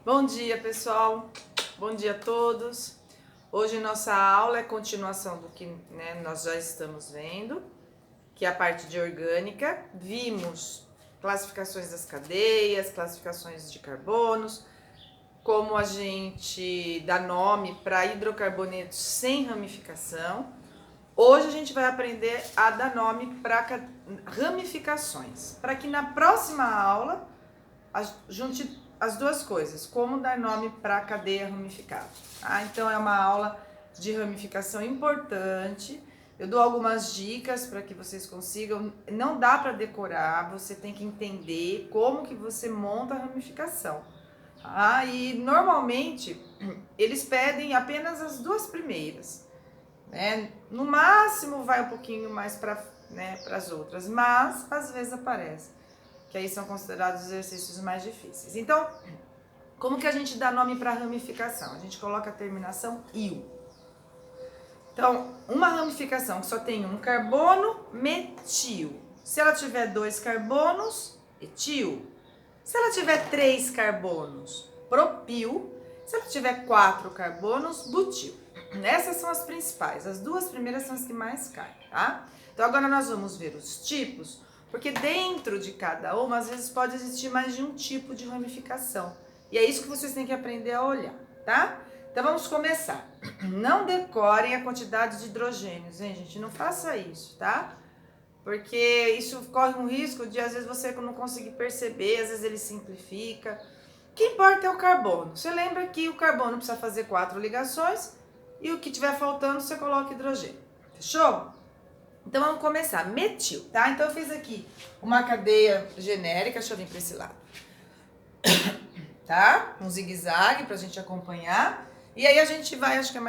Bom dia, pessoal. Bom dia a todos. Hoje nossa aula é continuação do que nós já estamos vendo, que é a parte de orgânica. Vimos classificações das cadeias, classificações de carbonos, como a gente dá nome para hidrocarbonetos sem ramificação. Hoje a gente vai aprender a dar nome para ramificações, para que na próxima aula junte as duas coisas, como dar nome para a cadeia ramificada. Então é uma aula de ramificação importante. Eu dou algumas dicas para que vocês consigam. Não dá para decorar, você tem que entender como que você monta a ramificação. E normalmente eles pedem apenas as duas primeiras, né? No máximo vai um pouquinho mais para as outras, mas às vezes aparece, que aí são considerados exercícios mais difíceis. Então, como que a gente dá nome para ramificação? A gente coloca a terminação -il. Então, uma ramificação que só tem um carbono, metil. Se ela tiver 2 carbonos, etil. Se ela tiver 3 carbonos, propil. Se ela tiver 4 carbonos, butil. Essas são as principais. As duas primeiras são as que mais caem, tá? Então, agora nós vamos ver os tipos, porque dentro de cada uma, às vezes pode existir mais de um tipo de ramificação. E é isso que vocês têm que aprender a olhar, tá? Então vamos começar. Não decorem a quantidade de hidrogênios, hein, gente? Não faça isso, tá? Porque isso corre um risco de, às vezes, você não conseguir perceber, às vezes ele simplifica. O que importa é o carbono. Você lembra que o carbono precisa fazer 4 ligações e o que tiver faltando, você coloca hidrogênio. Fechou? Então vamos começar. Metil, tá? Então eu fiz aqui uma cadeia genérica, deixa eu vir para esse lado. Tá? Um zigue-zague pra gente acompanhar. E aí a gente vai, acho que é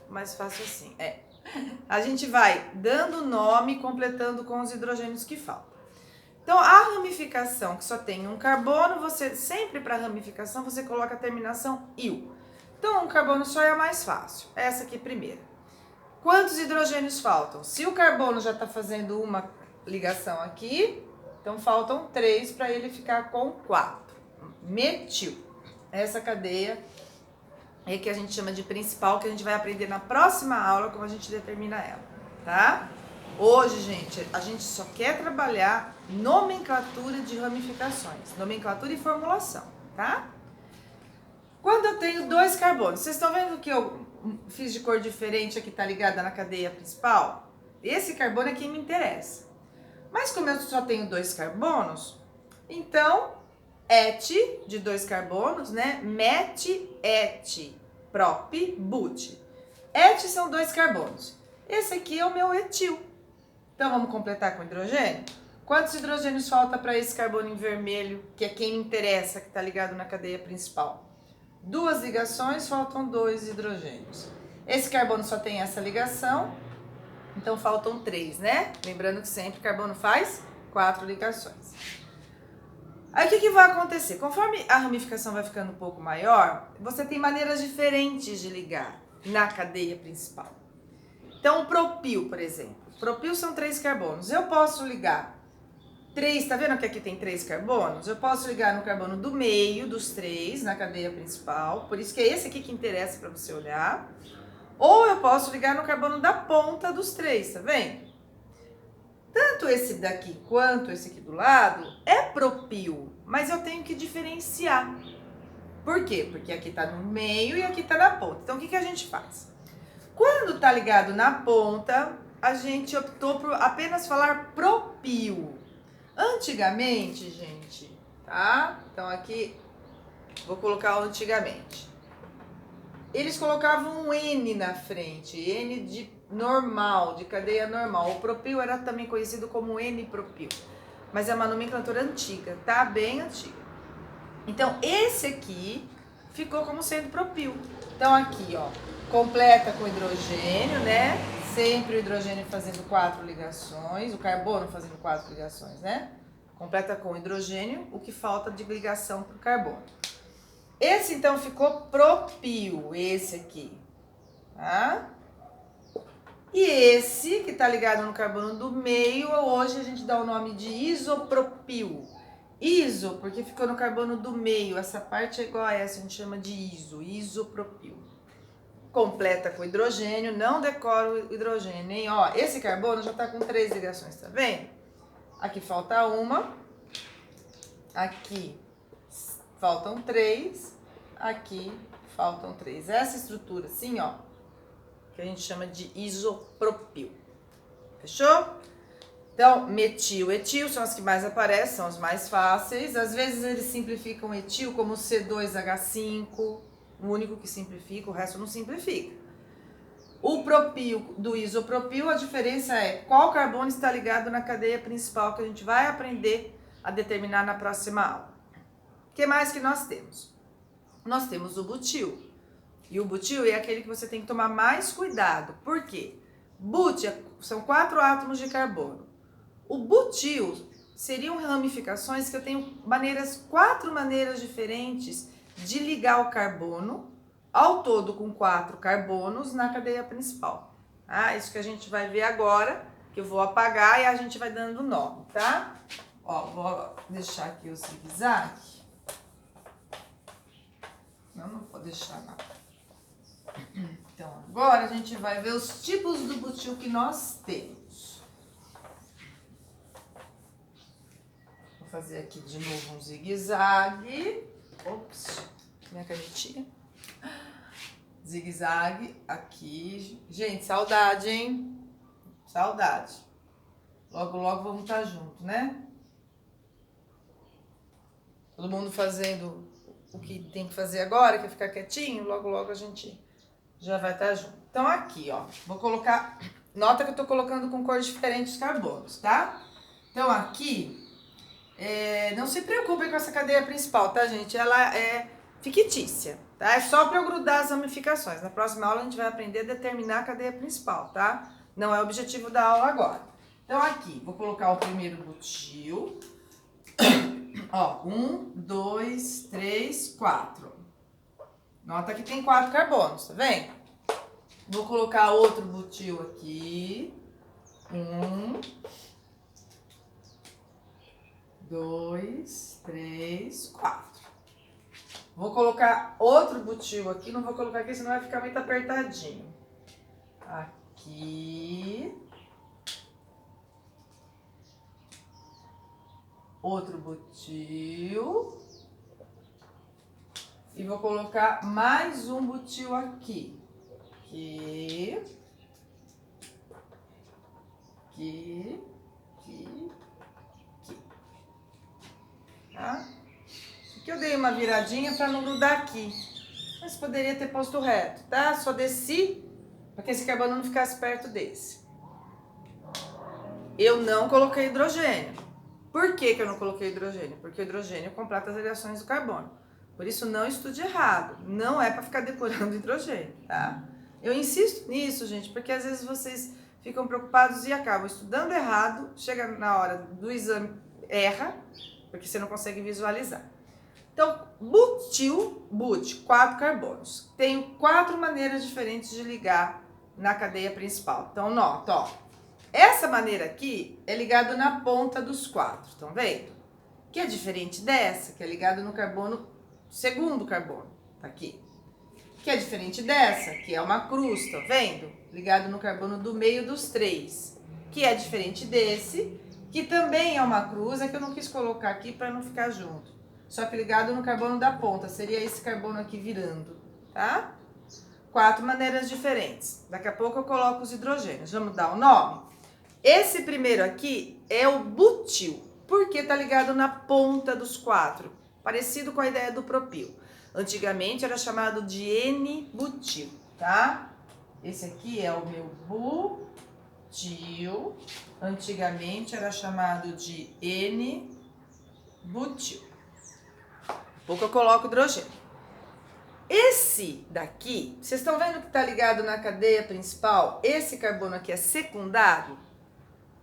mais fácil assim. A gente vai dando nome, completando com os hidrogênios que faltam. Então a ramificação que só tem um carbono, você sempre para ramificação você coloca a terminação -il. Então um carbono só é a mais fácil. Essa aqui primeira. Quantos hidrogênios faltam? Se o carbono já está fazendo uma ligação aqui, então faltam 3 para ele ficar com 4. Metil. Essa cadeia é que a gente chama de principal, que a gente vai aprender na próxima aula como a gente determina ela, tá? Hoje, gente, a gente só quer trabalhar nomenclatura de ramificações, nomenclatura e formulação, tá? Quando eu tenho 2 carbonos, vocês estão vendo que eu fiz de cor diferente aqui, tá ligada na cadeia principal? Esse carbono é quem me interessa. Mas como eu só tenho 2 carbonos, então, et, de 2 carbonos, né? Met, et, prop, but. Et são 2 carbonos. Esse aqui é o meu etil. Então, vamos completar com hidrogênio? Quantos hidrogênios falta para esse carbono em vermelho, que é quem me interessa, que tá ligado na cadeia principal? 2 ligações, faltam 2 hidrogênios. Esse carbono só tem essa ligação, então faltam 3, né? Lembrando que sempre carbono faz 4 ligações. Aí o que vai acontecer? Conforme a ramificação vai ficando um pouco maior, você tem maneiras diferentes de ligar na cadeia principal. Então o propil, por exemplo. Propil são 3 carbonos. Eu posso ligar 3, tá vendo que aqui tem 3 carbonos? Eu posso ligar no carbono do meio dos 3, na cadeia principal, por isso que é esse aqui que interessa para você olhar. Ou eu posso ligar no carbono da ponta dos 3, tá vendo? Tanto esse daqui quanto esse aqui do lado é propil, mas eu tenho que diferenciar. Por quê? Porque aqui tá no meio e aqui tá na ponta. Então o que a gente faz? Quando tá ligado na ponta, a gente optou por apenas falar propil. Antigamente, gente, tá? Então aqui, vou colocar o antigamente. Eles colocavam um N na frente, N de normal, de cadeia normal. O propil era também conhecido como N-propil, mas é uma nomenclatura antiga, tá? Bem antiga. Então, esse aqui ficou como sendo propil. Então aqui, ó, completa com hidrogênio, né? Sempre o hidrogênio fazendo 4 ligações, o carbono fazendo 4 ligações, né? Completa com hidrogênio, o que falta de ligação para o carbono. Esse, então, ficou propil, esse aqui, tá? E esse, que tá ligado no carbono do meio, hoje a gente dá o nome de isopropil. Iso, porque ficou no carbono do meio. Essa parte é igual a essa, a gente chama de iso, isopropil. Completa com hidrogênio, não decora o hidrogênio, hein? Ó, esse carbono já tá com 3 ligações, tá vendo? Aqui falta uma, aqui faltam 3, aqui faltam 3. Essa estrutura assim, ó, que a gente chama de isopropil. Fechou? Então, metil, etil são as que mais aparecem, são os mais fáceis. Às vezes eles simplificam etil como C2H5, o único que simplifica, o resto não simplifica. O propil do isopropil, a diferença é qual carbono está ligado na cadeia principal, que a gente vai aprender a determinar na próxima aula. O que mais que nós temos? Nós temos o butil. E o butil é aquele que você tem que tomar mais cuidado. Por quê? But são 4 átomos de carbono. O butil seriam ramificações que eu tenho 4 maneiras diferentes de ligar o carbono, ao todo com 4 carbonos na cadeia principal. Ah, isso que a gente vai ver agora, que eu vou apagar e a gente vai dando nome, tá? Ó, vou deixar aqui o zigue-zague. Não vou deixar nada. Então, agora a gente vai ver os tipos do butil que nós temos. Vou fazer aqui de novo um zigue-zague. Ops, minha canetinha. Zigue-zague aqui. Gente, saudade, hein? Saudade. Logo, logo vamos estar junto, né? Todo mundo fazendo o que tem que fazer agora, que é ficar quietinho. Logo, logo a gente já vai estar junto. Então, aqui, ó. Vou colocar... Nota que eu tô colocando com cores diferentes os carbonos, tá? Então, aqui... não se preocupem com essa cadeia principal, tá, gente? Ela é fictícia, tá? É só para eu grudar as ramificações. Na próxima aula a gente vai aprender a determinar a cadeia principal, tá? Não é o objetivo da aula agora. Então aqui, vou colocar o primeiro butil. Ó, 1, 2, 3, 4. Nota que tem 4 carbonos, tá vendo? Vou colocar outro butil aqui. 1, 2, 3, 4. Vou colocar outro butil aqui, não vou colocar aqui, senão vai ficar muito apertadinho. Aqui. Outro butil. E vou colocar mais um butil aqui. Aqui. Aqui. Aqui. Tá? Aqui eu dei uma viradinha para não grudar aqui, mas poderia ter posto reto, tá? Só desci para que esse carbono não ficasse perto desse. Eu não coloquei hidrogênio. Por que eu não coloquei hidrogênio? Porque o hidrogênio completa as ligações do carbono. Por isso não estude errado, não é para ficar decorando hidrogênio, tá? Eu insisto nisso, gente, porque às vezes vocês ficam preocupados e acabam estudando errado, chega na hora do exame, erra, porque você não consegue visualizar. Então, butil, 4 carbonos. Tenho 4 maneiras diferentes de ligar na cadeia principal. Então, nota, ó. Essa maneira aqui é ligado na ponta dos 4, estão vendo? Que é diferente dessa, que é ligado no carbono, segundo carbono, tá aqui. Que é diferente dessa, que é uma cruz, tá vendo? Ligado no carbono do meio dos 3. Que é diferente desse, que também é uma cruz, é que eu não quis colocar aqui para não ficar junto. Só que ligado no carbono da ponta, seria esse carbono aqui virando, tá? 4 maneiras diferentes. Daqui a pouco eu coloco os hidrogênios. Vamos dar o nome? Esse primeiro aqui é o butil, porque tá ligado na ponta dos 4, parecido com a ideia do propil. Antigamente era chamado de N-butil, tá? Esse aqui é o meu butil. Antigamente era chamado de N-butil. Pouco eu coloco hidrogênio. Esse daqui, vocês estão vendo que está ligado na cadeia principal? Esse carbono aqui é secundário.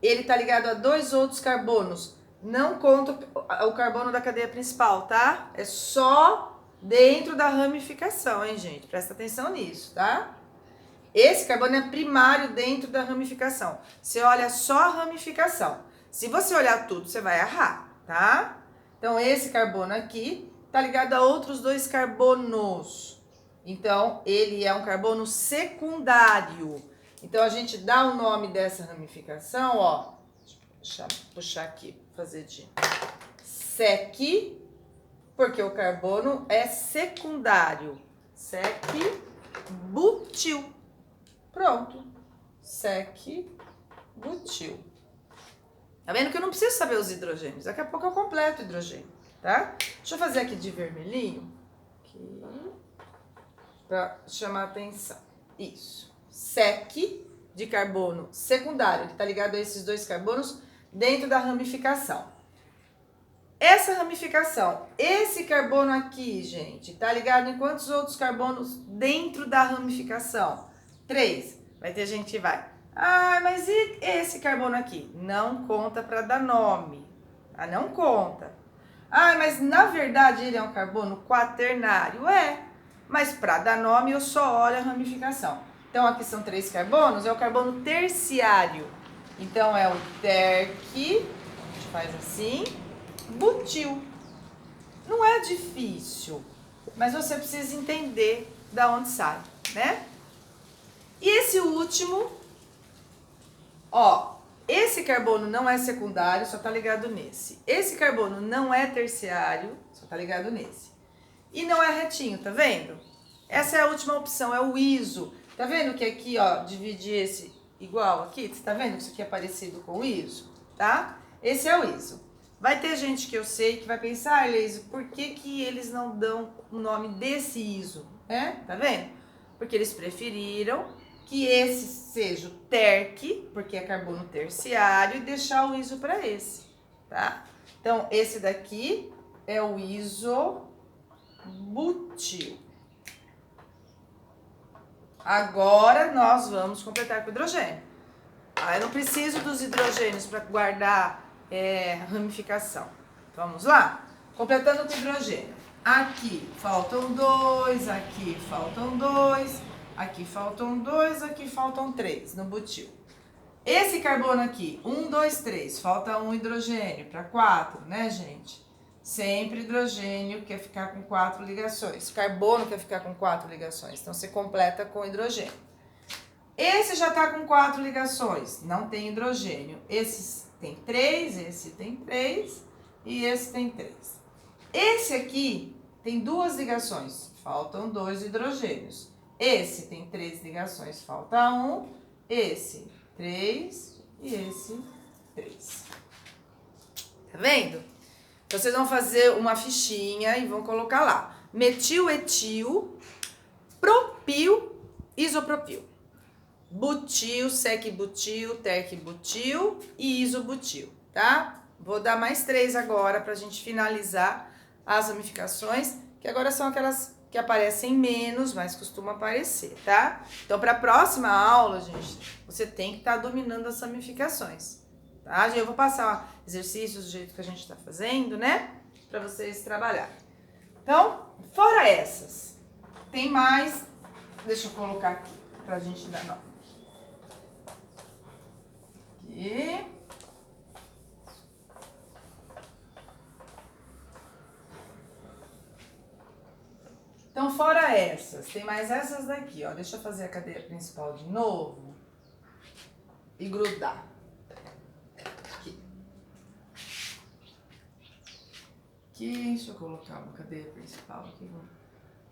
Ele está ligado a 2 outros carbonos. Não conta o carbono da cadeia principal, tá? É só dentro da ramificação, hein, gente? Presta atenção nisso, tá? Esse carbono é primário dentro da ramificação. Você olha só a ramificação. Se você olhar tudo, você vai errar, tá? Então, esse carbono aqui tá ligado a outros 2 carbonos. Então, ele é um carbono secundário. Então, a gente dá o nome dessa ramificação, ó. Deixa eu puxar aqui, fazer de sec, porque o carbono é secundário. Sec-butil. Pronto. Sec-butil. Tá vendo que eu não preciso saber os hidrogênios? Daqui a pouco eu completo o hidrogênio, tá? Deixa eu fazer aqui de vermelhinho. Aqui. Pra chamar a atenção. Isso. Sec de carbono secundário, que tá ligado a esses 2 carbonos dentro da ramificação. Essa ramificação, esse carbono aqui, gente, tá ligado em quantos outros carbonos dentro da ramificação? 3. Vai ter gente que vai. Ah, mas e esse carbono aqui? Não conta para dar nome. Ah, não conta. Ah, mas na verdade ele é um carbono quaternário? É. Mas para dar nome eu só olho a ramificação. Então aqui são 3 carbonos, é o carbono terciário. Então é o terc, a gente faz assim, butil. Não é difícil, mas você precisa entender da onde sai, né? E esse último, ó, esse carbono não é secundário, só tá ligado nesse. Esse carbono não é terciário, só tá ligado nesse. E não é retinho, tá vendo? Essa é a última opção, é o iso. Tá vendo que aqui, ó, divide esse igual aqui? Você tá vendo que isso aqui é parecido com o iso, tá? Esse é o iso. Vai ter gente que eu sei que vai pensar, Elise, por que eles não dão o nome desse iso, né? Tá vendo? Porque eles preferiram que esse seja o terc, porque é carbono terciário, e deixar o iso para esse, tá? Então, esse daqui é o isobutil. Agora, nós vamos completar com hidrogênio. Eu não preciso dos hidrogênios para guardar ramificação. Vamos lá? Completando com hidrogênio. Aqui faltam 2, aqui faltam 2, aqui faltam 2, aqui faltam 3 no butil. Esse carbono aqui, 1, 2, 3, falta um hidrogênio para 4, né, gente? Sempre hidrogênio quer ficar com 4 ligações. Carbono quer ficar com 4 ligações. Então, você completa com hidrogênio. Esse já está com 4 ligações. Não tem hidrogênio. Esse tem 3, esse tem 3 e esse tem 3. Esse aqui tem 2 ligações. Faltam 2 hidrogênios. Esse tem 3 ligações. Falta 1. Esse, 3 e esse, 3. Tá vendo? Então, vocês vão fazer uma fichinha e vão colocar lá. Metil, etil, propil, isopropil. Butil, sec-butil, terc-butil e isobutil, tá? Vou dar mais 3 agora pra gente finalizar as ramificações, que agora são aquelas que aparecem menos, mas costumam aparecer, tá? Então, para a próxima aula, gente, você tem que estar dominando as ramificações. Tá? Eu vou passar exercícios do jeito que a gente está fazendo, né? Para vocês trabalharem. Então, fora essas, tem mais. Deixa eu colocar aqui para a gente dar nome. Aqui. Então, fora essas, tem mais essas daqui, ó. Deixa eu fazer a cadeia principal de novo e grudar. Deixa eu colocar uma cadeia principal aqui.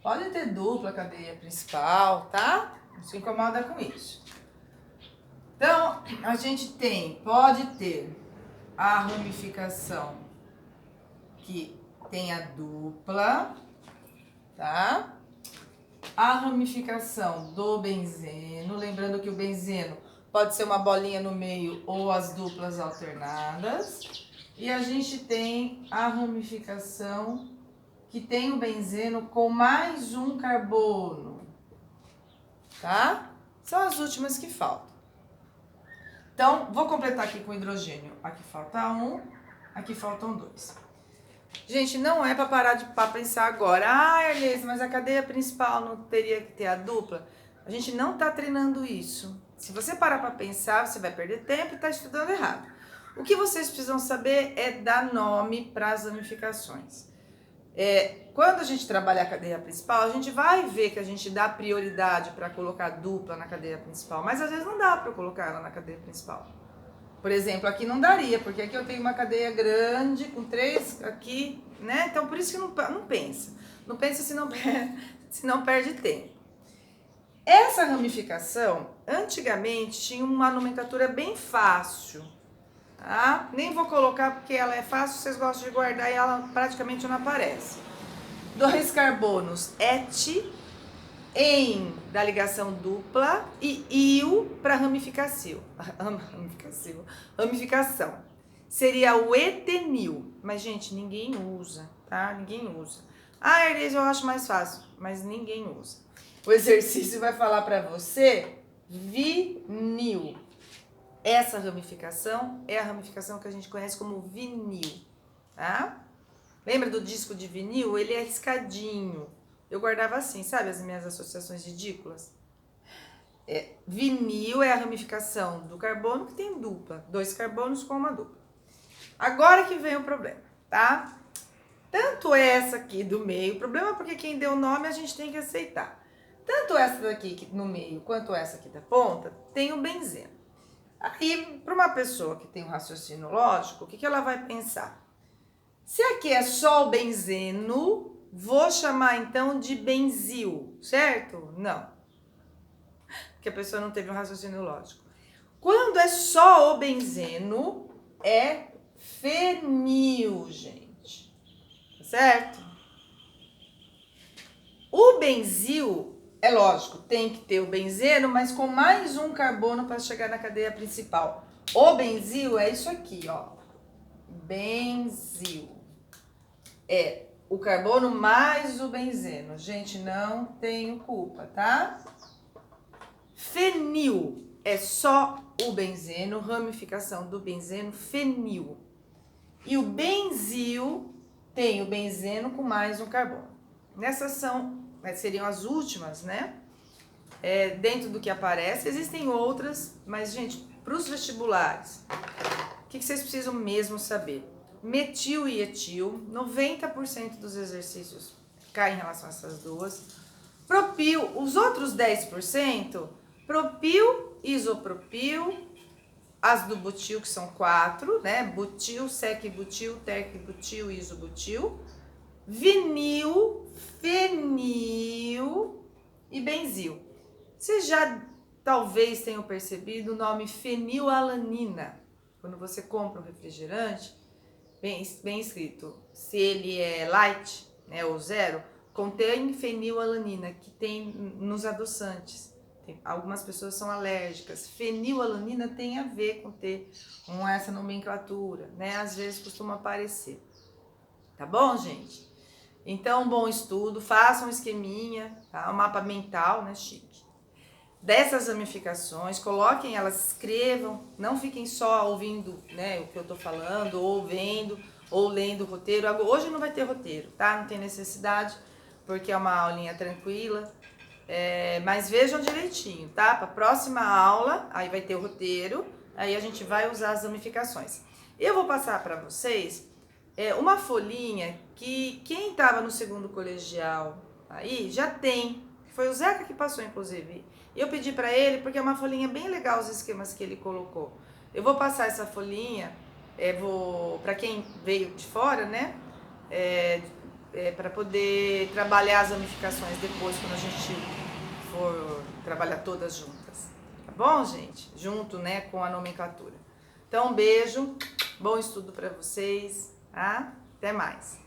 Pode ter dupla cadeia principal, tá? Não se incomoda com isso. Então, a gente pode ter a ramificação que tem a dupla, tá? A ramificação do benzeno, lembrando que o benzeno pode ser uma bolinha no meio ou as duplas alternadas. E a gente tem a ramificação que tem o benzeno com mais um carbono, tá? São as últimas que faltam. Então, vou completar aqui com hidrogênio. Aqui falta 1, aqui faltam 2. Gente, não é para parar de pensar agora. Ah, Elise, mas a cadeia principal não teria que ter a dupla? A gente não tá treinando isso. Se você parar para pensar, você vai perder tempo e tá estudando errado. O que vocês precisam saber é dar nome para as ramificações. Quando a gente trabalha a cadeia principal, a gente vai ver que a gente dá prioridade para colocar dupla na cadeia principal, mas às vezes não dá para colocar ela na cadeia principal. Por exemplo, aqui não daria, porque aqui eu tenho uma cadeia grande com 3 aqui, né? Então por isso que não pensa. Não pensa se não perde tempo. Essa ramificação, antigamente, tinha uma nomenclatura bem fácil. Tá? Nem vou colocar porque ela é fácil, vocês gostam de guardar e ela praticamente não aparece. 2 carbonos et, em da ligação dupla e io para ramificação. Seria o etenil, mas gente, ninguém usa, tá? Ninguém usa. Ah, Inês, eu acho mais fácil, mas ninguém usa. O exercício vai falar para você vinil. Essa ramificação é a ramificação que a gente conhece como vinil, tá? Lembra do disco de vinil? Ele é riscadinho. Eu guardava assim, sabe as minhas associações ridículas? Vinil é a ramificação do carbono que tem dupla. 2 carbonos com uma dupla. Agora que vem o problema, tá? Tanto essa aqui do meio, o problema é porque quem deu o nome a gente tem que aceitar. Tanto essa daqui no meio quanto essa aqui da ponta tem o benzeno. Aí, para uma pessoa que tem um raciocínio lógico, o que ela vai pensar? Se aqui é só o benzeno, vou chamar então de benzil, certo? Não. Porque a pessoa não teve um raciocínio lógico. Quando é só o benzeno, é fenil, gente. Certo? O benzil, é lógico, tem que ter o benzeno, mas com mais um carbono para chegar na cadeia principal. O benzil é isso aqui, ó. Benzil. É o carbono mais o benzeno. Gente, não tenho culpa, tá? Fenil é só o benzeno, ramificação do benzeno, fenil. E o benzil tem o benzeno com mais um carbono. Nessas seriam as últimas, né? Dentro do que aparece, existem outras, mas, gente, para os vestibulares, o que vocês precisam mesmo saber? Metil e etil, 90% dos exercícios caem em relação a essas duas. Propil, os outros 10%, propil, isopropil, as do butil, que são 4, né? Butil, sec-butil, terc-butil, isobutil, vinil, fenil e benzil. Vocês já talvez tenham percebido o nome fenilalanina. Quando você compra um refrigerante, bem escrito, se ele é light, né, ou zero, contém fenilalanina, que tem nos adoçantes. Algumas pessoas são alérgicas. Fenilalanina tem a ver com essa nomenclatura, né? Às vezes costuma aparecer. Tá bom, gente? Então, bom estudo, façam um esqueminha, tá? Um mapa mental, né, chique. Dessas ramificações, coloquem elas, escrevam, não fiquem só ouvindo, né, o que eu tô falando, ou vendo, ou lendo o roteiro. Hoje não vai ter roteiro, tá? Não tem necessidade, porque é uma aulinha tranquila. Mas vejam direitinho, tá? Para a próxima aula, aí vai ter o roteiro, aí a gente vai usar as ramificações. Eu vou passar para vocês uma folhinha que quem estava no segundo colegial aí já tem, foi o Zeca que passou, inclusive. Eu pedi para ele, porque é uma folhinha bem legal os esquemas que ele colocou. Eu vou passar essa folhinha, para quem veio de fora, né? Para poder trabalhar as ramificações depois, quando a gente for trabalhar todas juntas. Tá bom, gente? Junto, né, com a nomenclatura. Então, um beijo, bom estudo para vocês, tá? Até mais.